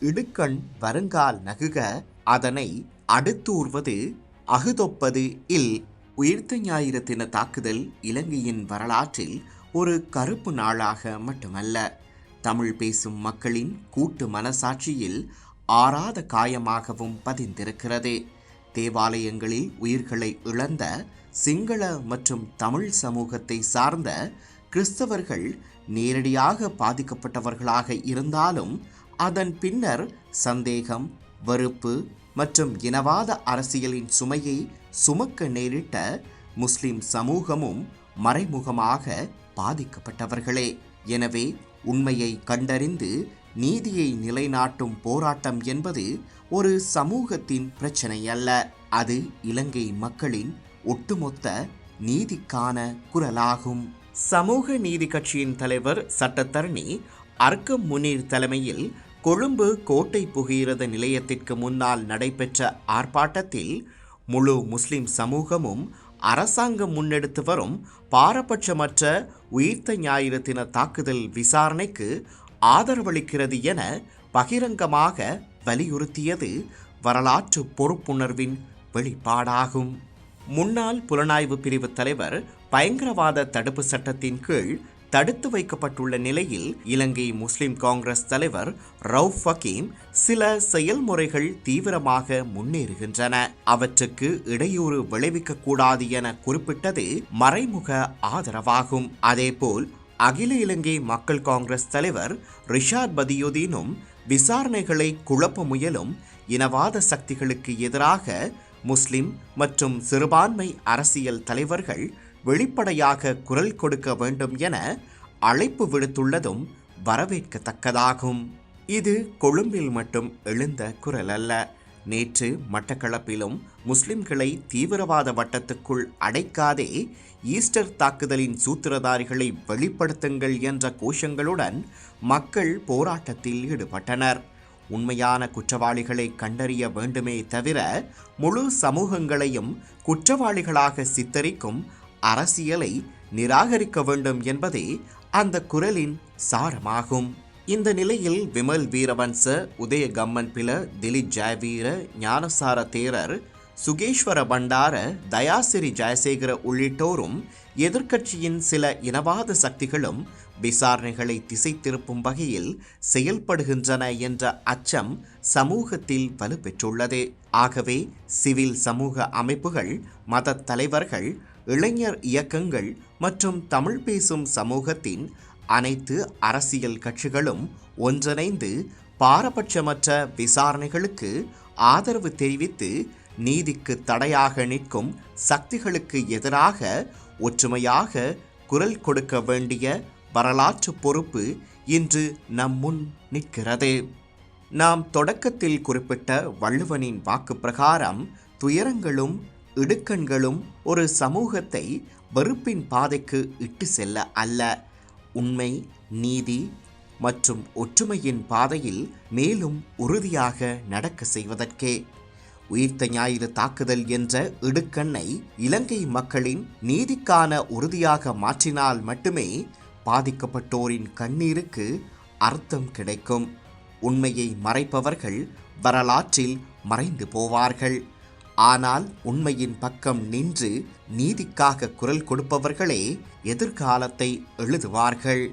இடுக்கண் வருங்கால் நகுக அதனை அடுத்தூர்வது அகுதொப்பது இல். உயிர்த்த ஞாயிறு தின தாக்குதல் இலங்கையின் வரலாற்றில் ஒரு கருப்பு நாளாக மட்டுமல்ல, தமிழ் பேசும் மக்களின் கூட்டு மனசாட்சியில் ஆறாத காயமாகவும் பதிந்திருக்கிறது. தேவாலயங்களில் உயிர்களை இழந்த சிங்கள மற்றும் தமிழ் சமூகத்தை சார்ந்த கிறிஸ்தவர்கள் நேரடியாக பாதிக்கப்பட்டவர்களாக இருந்தாலும் அதன் பின்னர் சந்தேகம், வெறுப்பு மற்றும் இனவாத அரசியலின் சுமையை சுமக்க நேரிட்ட முஸ்லிம் சமூகமும் மறைமுகமாக பாதிக்கப்பட்டவர்களே. எனவே உண்மையை கண்டறிந்து நீதியை நிலைநாட்டும் போராட்டம் என்பது ஒரு சமூகத்தின் பிரச்சனை அல்ல, அது இலங்கை மக்களின் ஒட்டுமொத்த நீதிக்கான குரலாகும். சமூக நீதி கட்சியின் தலைவர் சட்டத்தரணி அர்க்கம் முனீர் தலைமையில் கொழும்பு கோட்டை புகையிரத நிலையத்திற்கு முன்னால் நடைபெற்ற ஆர்ப்பாட்டத்தில் முழு முஸ்லிம் சமூகமும் அரசாங்கம் முன்னெடுத்து வரும் பாரபட்சமற்ற உயிர்த்த ஞாயிறு தின தாக்குதல் விசாரணைக்கு ஆதரவளிக்கிறது என பகிரங்கமாக வலியுறுத்தியது வரலாற்று பொறுப்புணர்வின் வெளிப்பாடாகும். முன்னாள் புலனாய்வு பிரிவு தலைவர் பயங்கரவாத தடுப்பு சட்டத்தின் கீழ் தடுத்து வைக்கப்பட்டுள்ள நிலையில் இலங்கை முஸ்லிம் காங்கிரஸ் தலைவர் ரவுஃப் ஹக்கீம் சில செயல்முறைகள் தீவிரமாக முன்னேறுகின்றன, அவற்றுக்கு இடையூறு விளைவிக்க கூடாது என குறிப்பிட்டது மறைமுக ஆதரவாகும். அதேபோல் அகில இலங்கை மக்கள் காங்கிரஸ் தலைவர் ரிஷாட் பதியுதீனும் விசாரணைகளை குழப்ப முயலும் இனவாத சக்திகளுக்கு எதிராக முஸ்லிம் மற்றும் சிறுபான்மை அரசியல் தலைவர்கள் வெளிப்படையாக குரல் கொடுக்க வேண்டும் என அழைப்பு விடுத்துள்ளதும் வரவேற்கத்தக்கதாகும். இது கொழும்பில் மட்டும் எழுந்த குரல் அல்ல. நேற்று மட்டக்களப்பிலும் முஸ்லிம்களை தீவிரவாத வட்டத்துக்குள் அடைக்காதே ஈஸ்டர் தாக்குதலின் சூத்திரதாரிகளை வெளிப்படுத்துங்கள் என்ற கோஷங்களுடன் மக்கள் போராட்டத்தில் ஈடுபட்டனர். உண்மையான குற்றவாளிகளை கண்டறிய வேண்டுமே தவிர முழு சமூகங்களையும் குற்றவாளிகளாக சித்தரிக்கும் அரசியலை நிராகரிக்க வேண்டும் என்பதே அந்த குரலின் சாரமாகும். இந்த நிலையில் விமல் வீரவன்ச, உதய கம்மன் பில, திலீப் ஜெயவீர, ஞானசார தேரர், சுகேஸ்வர பண்டார, தயாசிரி ஜெயசேகர உள்ளிட்டோரும் எதிர்க்கட்சியின் சில இனவாத சக்திகளும் விசாரணைகளை திசை திருப்பும் வகையில் செயல்படுகின்றன என்ற அச்சம் சமூகத்தில் வலுப்பெற்றுள்ளது. ஆகவே சிவில் சமூக அமைப்புகள், மத தலைவர்கள், இளைஞர் இயக்கங்கள் மற்றும் தமிழ் பேசும் சமூகத்தின் அனைத்து அரசியல் கட்சிகளும் ஒன்றிணைந்து பாரபட்சமற்ற விசாரணைகளுக்கு ஆதரவு தெரிவித்து நீதிக்கு தடையாக நிற்கும் சக்திகளுக்கு எதிராக ஒற்றுமையாக குரல் கொடுக்க வேண்டிய வரலாற்று பொறுப்பு இன்று நம் முன் நிற்கிறது. நாம் தொடக்கத்தில் குறிப்பிட்ட வள்ளுவனின் வாக்கு பிரகாரம் துயரங்களும் இடுக்கண்களும் ஒரு சமூகத்தை வெறுப்பின் பாதைக்கு இட்டு செல்ல அல்ல, உண்மை, நீதி மற்றும் ஒற்றுமையின் பாதையில் மேலும் உறுதியாக நடக்க செய்வதற்கே. உயிர்த்த ஞாயிறு தாக்குதல் என்ற இடுக்கண்ணை இலங்கை மக்களின் நீதிக்கான உறுதியாக மாற்றினால் மட்டுமே பாதிக்கப்பட்டோரின் கண்ணீருக்கு அர்த்தம் கிடைக்கும். உண்மையை மறைப்பவர்கள் வரலாற்றில் மறைந்து போவார்கள். ஆனால் உண்மையின் பக்கம் நின்று நீதிக்காக குரல் கொடுப்பவர்களே எதிர்காலத்தை எழுதுவார்கள்.